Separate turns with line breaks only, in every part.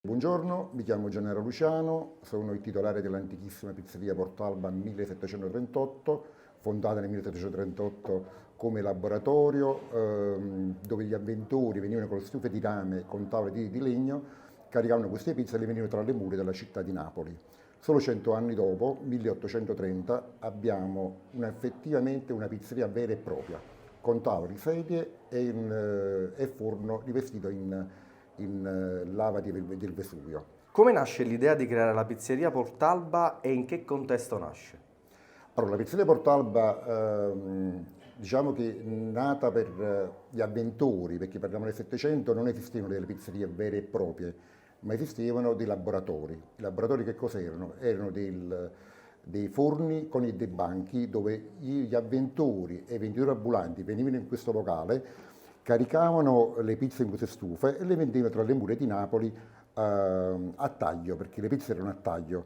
Buongiorno, mi chiamo Gennaro Luciano, sono il titolare dell'antichissima pizzeria Portalba 1738, fondata nel 1738 come laboratorio dove gli avventori venivano con le stufe di rame, con tavole di legno, caricavano queste pizze e le venivano tra le mura della città di Napoli. Solo 100 anni dopo, 1830, abbiamo effettivamente una pizzeria vera e propria, con tavoli, sedie e forno rivestito in lava del Vesuvio.
Come nasce l'idea di creare la pizzeria Portalba e in che contesto nasce?
Allora, la pizzeria Portalba, diciamo che è nata per gli avventori, perché parliamo del Settecento, non esistevano delle pizzerie vere e proprie, ma esistevano dei laboratori. I laboratori che cos'erano? Erano dei forni con dei banchi dove gli avventori e i venditori ambulanti venivano in questo locale, caricavano le pizze in queste stufe e le vendevano tra le mura di Napoli a taglio, perché le pizze erano a taglio,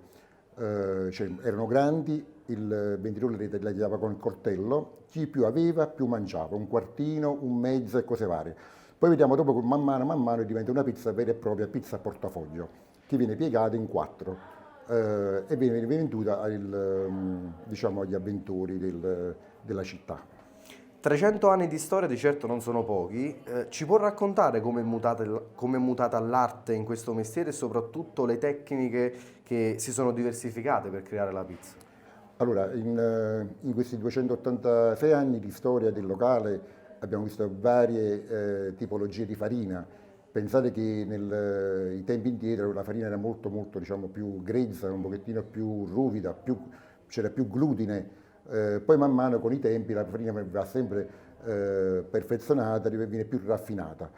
cioè erano grandi, il venditore le tagliava con il coltello, chi più aveva più mangiava, un quartino, un mezzo e cose varie. Poi vediamo dopo che man mano diventa una pizza vera e propria, pizza a portafoglio, che viene piegata in quattro e viene venduta diciamo, agli avventori della città.
300 anni di storia di certo non sono pochi. Ci può raccontare come è mutata l'arte in questo mestiere e soprattutto le tecniche che si sono diversificate per creare la pizza?
Allora, in questi 286 anni di storia del locale abbiamo visto varie tipologie di farina. Pensate che nei tempi indietro la farina era molto diciamo, più grezza, un pochettino più ruvida, c'era più glutine. Poi man mano con i tempi la farina va sempre perfezionata, viene più raffinata.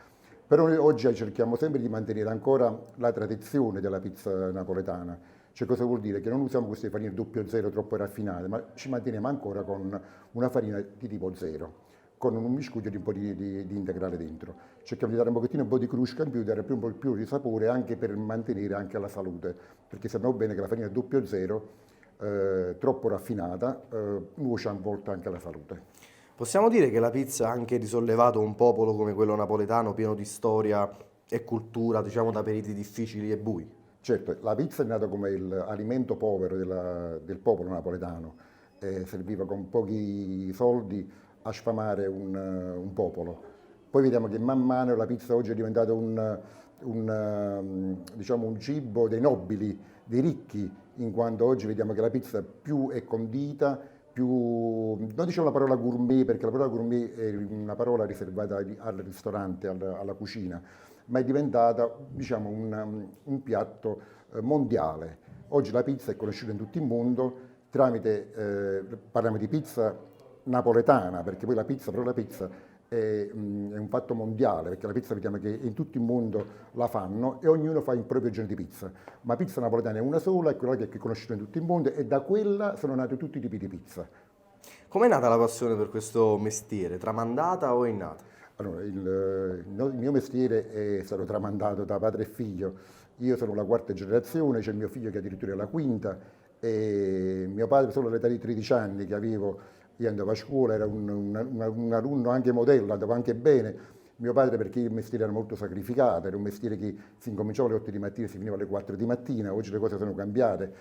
Però noi oggi cerchiamo sempre di mantenere ancora la tradizione della pizza napoletana. Cioè cosa vuol dire? Che non usiamo queste farine 00 troppo raffinate, ma ci manteniamo ancora con una farina di tipo 0, con un miscuglio di un po' di integrale dentro. Cerchiamo di dare un po' di crusca in più, dare un po' più di sapore anche per mantenere anche la salute, perché sappiamo bene che la farina 00 troppo raffinata nuoce a volte anche alla salute.
Possiamo dire che la pizza ha anche risollevato un popolo come quello napoletano, pieno di storia e cultura, diciamo da periodi difficili e bui.
Certo, la pizza è nata come l'alimento povero del popolo napoletano, serviva con pochi soldi a sfamare un popolo. Poi vediamo che man mano la pizza oggi è diventata diciamo un cibo dei nobili, dei ricchi, in quanto oggi vediamo che la pizza più è condita, più, non diciamo la parola gourmet, perché la parola gourmet è una parola riservata al ristorante, alla cucina, ma è diventata diciamo, un piatto mondiale. Oggi la pizza è conosciuta in tutto il mondo tramite, parliamo di pizza napoletana, perché poi la pizza, però la pizza è un fatto mondiale, perché la pizza vediamo che in tutto il mondo la fanno e ognuno fa il proprio genere di pizza, ma pizza napoletana è una sola, è quella che è conosciuta in tutto il mondo e da quella sono nati tutti i tipi di pizza.
Com'è nata la passione per questo mestiere? Tramandata o è innata?
Allora, il mio mestiere è stato tramandato da padre e figlio. Io sono la quarta generazione, c'è il mio figlio che addirittura è la quinta e mio padre solo all'età di 13 anni che avevo, io andavo a scuola, era un alunno anche modello, andavo anche bene. Mio padre perché il mestiere era molto sacrificato, era un mestiere che si incominciava alle 8 di mattina e si finiva alle 4 di mattina, oggi le cose sono cambiate.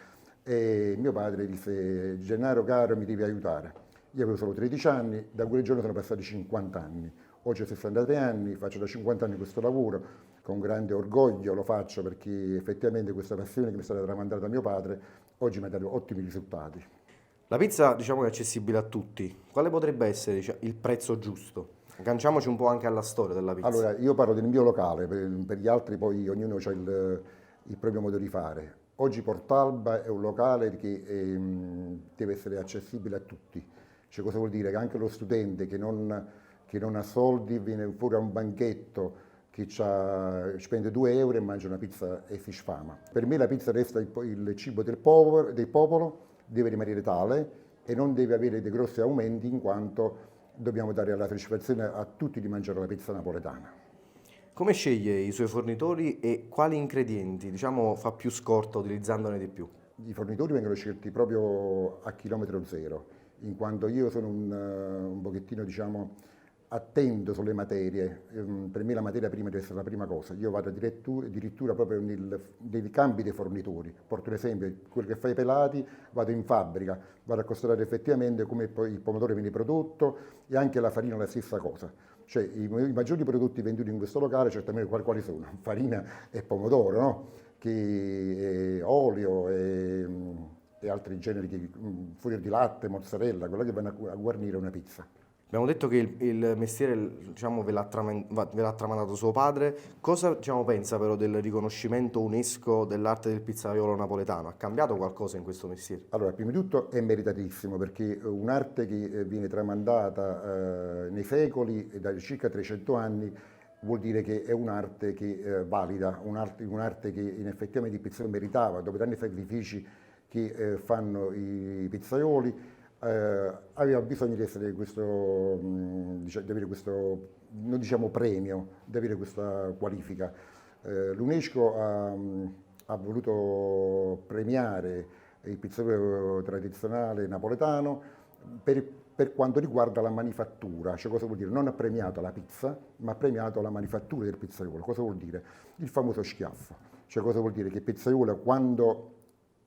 E mio padre disse, Gennaro caro mi devi aiutare. Io avevo solo 13 anni, da quel giorno sono passati 50 anni. Oggi ho 63 anni, faccio da 50 anni questo lavoro, con grande orgoglio lo faccio perché effettivamente questa passione che mi è stata tramandata da mio padre oggi mi ha dato ottimi risultati.
La pizza, diciamo, è accessibile a tutti. Quale potrebbe essere, il prezzo giusto? Agganciamoci un po' anche alla storia della pizza.
Allora, io parlo del mio locale, per gli altri poi ognuno ha il proprio modo di fare. Oggi Portalba è un locale che deve essere accessibile a tutti. Cioè, cosa vuol dire? Che anche lo studente che non ha soldi viene fuori a un banchetto che spende 2 euro e mangia una pizza e si sfama. Per me la pizza resta il cibo del popolo, deve rimanere tale e non deve avere dei grossi aumenti in quanto dobbiamo dare la soddisfazione a tutti di mangiare la pizza napoletana.
Come sceglie i suoi fornitori e quali ingredienti, diciamo, fa più scorta utilizzandone di più?
I fornitori vengono scelti proprio a chilometro zero, in quanto io sono un pochettino, diciamo, attento sulle materie. Per me la materia prima deve essere la prima cosa. Io vado addirittura proprio nei campi dei fornitori. Porto un esempio, quello che fa i pelati, vado in fabbrica, vado a constatare effettivamente come poi il pomodoro viene prodotto e anche la farina la stessa cosa. Cioè i maggiori prodotti venduti in questo locale certamente quali sono? Farina e pomodoro, no? Che olio e altri generi, fuori di latte, mozzarella, quello che vanno a guarnire una pizza.
Abbiamo detto che il mestiere, diciamo, ve l'ha tramandato suo padre. Cosa, diciamo, pensa però del riconoscimento UNESCO dell'arte del pizzaiolo napoletano? Ha cambiato qualcosa in questo mestiere?
Allora, prima di tutto è meritatissimo perché un'arte che viene tramandata nei secoli, da circa 300 anni, vuol dire che è un'arte che valida, un'arte che effettivamente il pizzaiolo meritava, dopo tanti sacrifici che fanno i pizzaioli. Aveva bisogno di essere questo, di avere questo, non diciamo premio, di avere questa qualifica. L'UNESCO ha voluto premiare il pizzaiolo tradizionale napoletano per quanto riguarda la manifattura, cioè cosa vuol dire? Non ha premiato la pizza, ma ha premiato la manifattura del pizzaiolo. Cosa vuol dire? Il famoso schiaffo, cioè cosa vuol dire? Che il pizzaiolo quando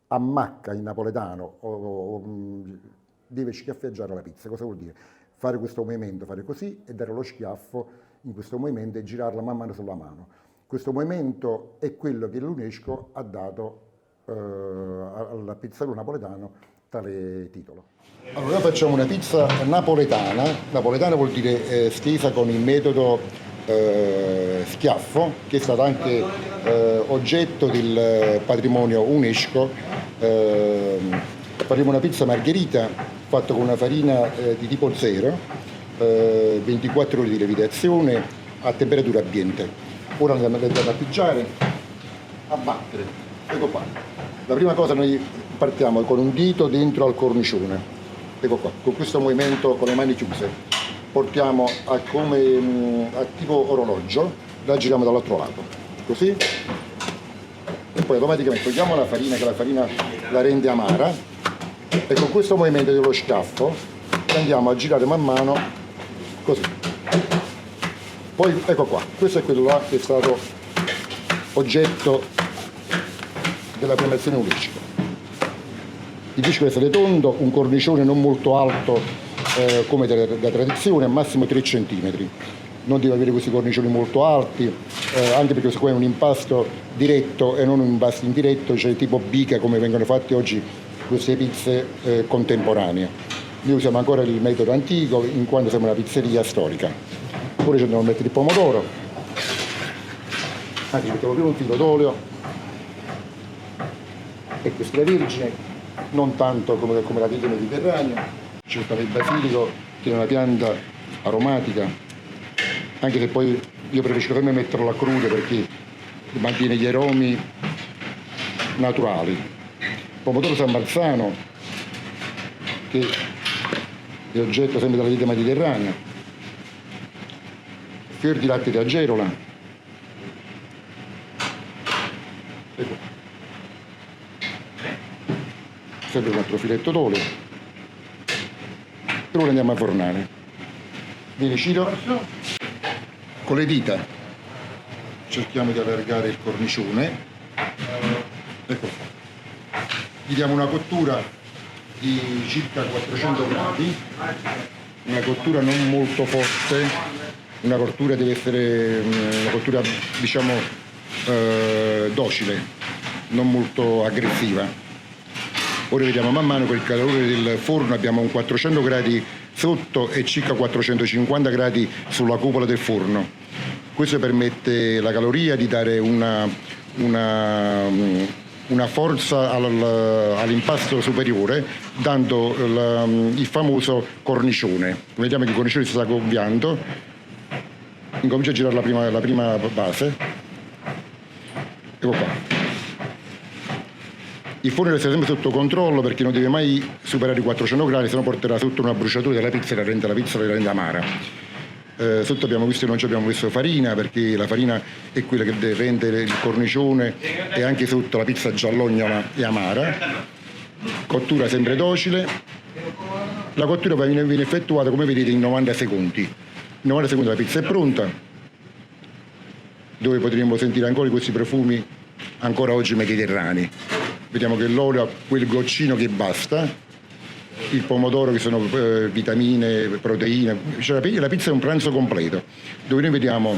ammacca in napoletano deve schiaffeggiare la pizza. Cosa vuol dire? Fare questo movimento, fare così e dare lo schiaffo in questo movimento e girarla man mano sulla mano. Questo movimento è quello che l'UNESCO ha dato al pizzaiolo napoletano tale titolo. Allora noi facciamo una pizza napoletana. Napoletana vuol dire stesa con il metodo schiaffo, che è stato anche oggetto del patrimonio UNESCO. Faremo una pizza margherita fatta con una farina di tipo 0, 24 ore di lievitazione a temperatura ambiente. Ora andiamo a pigiare, a battere. Ecco qua. La prima cosa noi partiamo con un dito dentro al cornicione. Ecco qua, con questo movimento con le mani chiuse. Portiamo a tipo orologio, la giriamo dall'altro lato. Così. E poi automaticamente togliamo la farina, che la farina la rende amara. E con questo movimento dello schiaffo andiamo a girare man mano così. Poi ecco qua, questo è quello là che è stato oggetto della premiazione UNESCO. Il disco deve essere tondo, un cornicione non molto alto come da tradizione, al massimo 3 cm. Non deve avere questi cornicioni molto alti, anche perché questo qua è un impasto diretto e non un impasto indiretto, cioè tipo bica come vengono fatti oggi queste pizze contemporanee. Noi usiamo ancora il metodo antico in quanto siamo una pizzeria storica. Ora ci andiamo a mettere il pomodoro, anzi mettiamo prima un filo d'olio e extravergine, non tanto come la dieta mediterranea. Ci mettiamo il basilico, che è una pianta aromatica, anche se poi io preferisco sempre metterlo a crudo perché mantiene gli aromi naturali. Pomodoro San Marzano, che è oggetto sempre della dieta mediterranea, fior di latte di agerola, ecco, sempre un altro filetto d'olio, e ora andiamo a fornare. Vieni Ciro, con le dita cerchiamo di allargare il cornicione, ecco qua. Gli diamo una cottura di circa 400 gradi, una cottura non molto forte, una cottura deve essere una cottura diciamo docile, non molto aggressiva. Ora vediamo man mano con il calore del forno, abbiamo un 400 gradi sotto e circa 450 gradi sulla cupola del forno. Questo permette la caloria di dare una forza all'impasto superiore, dando il famoso cornicione. Vediamo che il cornicione si sta gonfiando, incomincia a girare la prima base, ecco qua. Il forno deve essere sempre sotto controllo perché non deve mai superare i 400 gradi, se no porterà sotto una bruciatura della pizza e la pizza la rende amara. Sotto abbiamo visto che non ci abbiamo messo farina perché la farina è quella che rende il cornicione e anche sotto la pizza giallognola e amara. Cottura sempre docile. La cottura viene effettuata come vedete in 90 secondi. In 90 secondi la pizza è pronta, dove potremo sentire ancora questi profumi ancora oggi mediterranei. Vediamo che l'olio ha quel goccino che basta, il pomodoro che sono vitamine, proteine, cioè la pizza è un pranzo completo, dove noi vediamo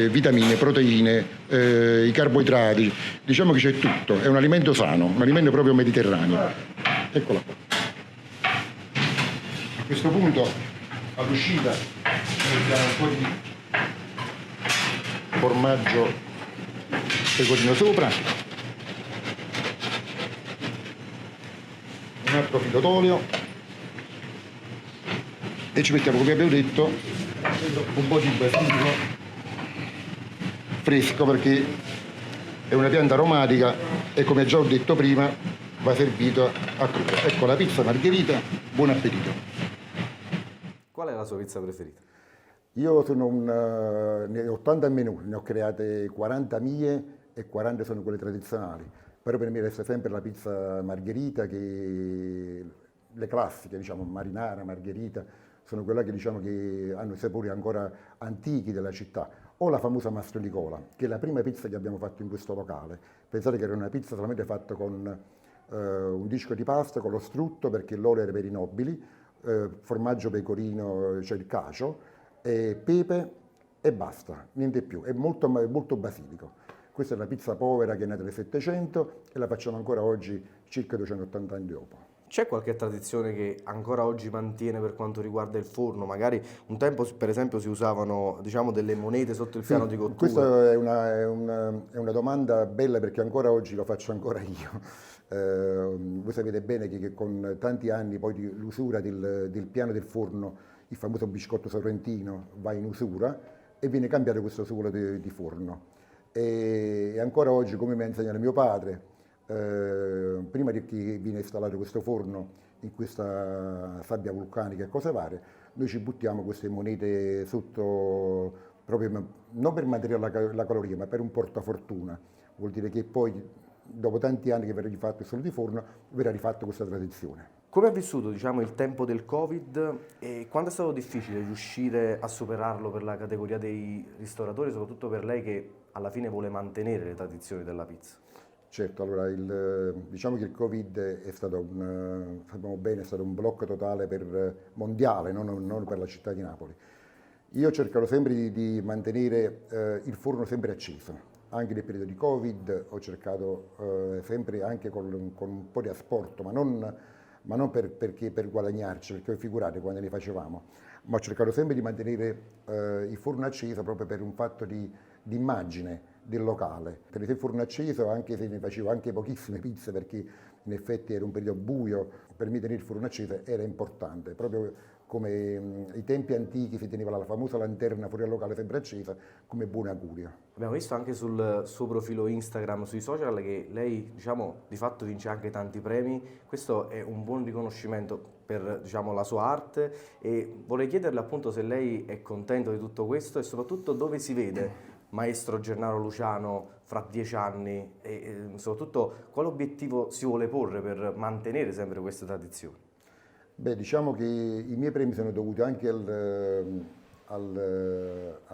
vitamine, proteine, i carboidrati, diciamo che c'è tutto, è un alimento sano, un alimento proprio mediterraneo. Eccola qua. A questo punto all'uscita mettiamo un po' di formaggio pecorino sopra, un altro filo d'olio e ci mettiamo, come abbiamo detto, un po' di basilico fresco, perché è una pianta aromatica e, come già ho detto prima, va servito a crudo. Ecco la pizza margherita, buon appetito.
Qual è la sua pizza preferita?
Io sono ne ho 80 menù, ne ho create 40 mie e 40 sono quelle tradizionali, però per me resta sempre la pizza margherita, che le classiche, diciamo, marinara, margherita, sono quelle che, diciamo, che hanno i sapori ancora antichi della città, o la famosa Mastro Nicola, che è la prima pizza che abbiamo fatto in questo locale. Pensate che era una pizza solamente fatta con un disco di pasta, con lo strutto, perché l'olio era per i nobili, formaggio pecorino, cioè il cacio, e pepe e basta, niente più, è molto basilico. Questa è la pizza povera che è nata nel 700 e la facciamo ancora oggi, circa 280 anni dopo.
C'è qualche tradizione che ancora oggi mantiene per quanto riguarda il forno? Magari un tempo, per esempio, si usavano, diciamo, delle monete sotto il piano di cottura.
Questa è una domanda bella, perché ancora oggi lo faccio ancora io. Voi sapete bene che con tanti anni poi di l'usura del piano del forno, il famoso biscotto sorrentino va in usura e viene cambiato questo suolo di forno. E ancora oggi, come mi ha insegnato mio padre, prima che viene installato questo forno in questa sabbia vulcanica e cose varie, noi ci buttiamo queste monete sotto, proprio non per mantenere la caloria, ma per un portafortuna. Vuol dire che poi, dopo tanti anni che verrà rifatto il solo di forno, verrà rifatto questa tradizione.
Come ha vissuto, diciamo, il tempo del Covid e quanto è stato difficile riuscire a superarlo per la categoria dei ristoratori, soprattutto per lei che alla fine vuole mantenere le tradizioni della pizza?
Certo, allora diciamo che il Covid è stato sappiamo bene, è stato un blocco totale mondiale, non per la città di Napoli. Io ho cercato sempre di mantenere il forno sempre acceso, anche nel periodo di Covid ho cercato sempre, anche con un po' di asporto, ma non per guadagnarci, perché figurate quando ne facevamo, ma ho cercato sempre di mantenere il forno acceso proprio per un fatto di immagine del locale. Tenere il forno acceso, anche se ne facevo anche pochissime pizze, perché in effetti era un periodo buio, per me tenere il forno acceso era importante, proprio come ai tempi antichi si teneva la famosa lanterna fuori al locale sempre accesa, come buon augurio.
Abbiamo visto anche sul suo profilo Instagram, sui social, che lei, diciamo, di fatto vince anche tanti premi. Questo è un buon riconoscimento per, diciamo, la sua arte e vorrei chiederle appunto se lei è contento di tutto questo e soprattutto dove si vede Maestro Gennaro Luciano fra 10 anni e soprattutto quale obiettivo si vuole porre per mantenere sempre queste tradizioni.
Beh, diciamo che i miei premi sono dovuti anche al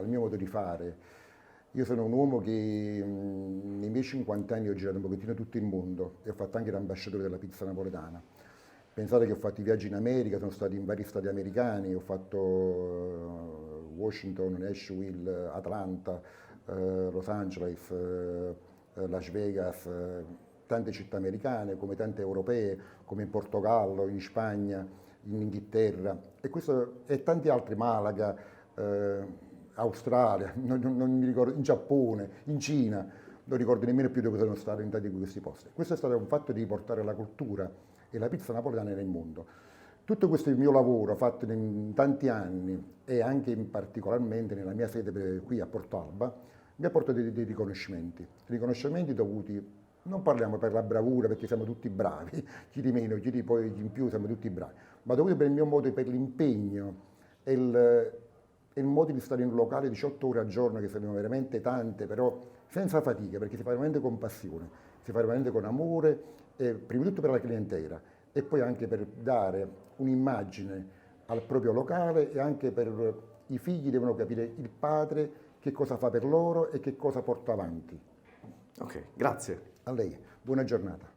mio modo di fare. Io sono un uomo che nei miei 50 anni ho girato un pochettino tutto il mondo e ho fatto anche l'ambasciatore della pizza napoletana. Pensate che ho fatto i viaggi in America, sono stato in vari stati americani, ho fatto Washington, Nashville, Atlanta, Los Angeles, Las Vegas, tante città americane, come tante europee, come in Portogallo, in Spagna, in Inghilterra e tanti altri, Malaga, Australia, non mi ricordo, in Giappone, in Cina, non ricordo nemmeno più dove sono stato in tanti di questi posti. Questo è stato un fatto di portare la cultura e la pizza napoletana nel mondo. Tutto questo mio lavoro fatto in tanti anni e anche particolarmente nella mia sede qui a Portalba mi ha portato dei riconoscimenti dovuti, non parliamo per la bravura perché siamo tutti bravi, chi di meno, chi di poi in più, siamo tutti bravi, ma dovuti per il mio modo, per l'impegno e il modo di stare in un locale 18 ore al giorno, che sono veramente tante, però senza fatica, perché si fa veramente con passione, si fa veramente con amore, prima di tutto per la clientela e poi anche per dare un'immagine al proprio locale e anche per I figli devono capire il padre che cosa fa per loro e che cosa porta avanti.
Ok, grazie.
A lei, buona giornata.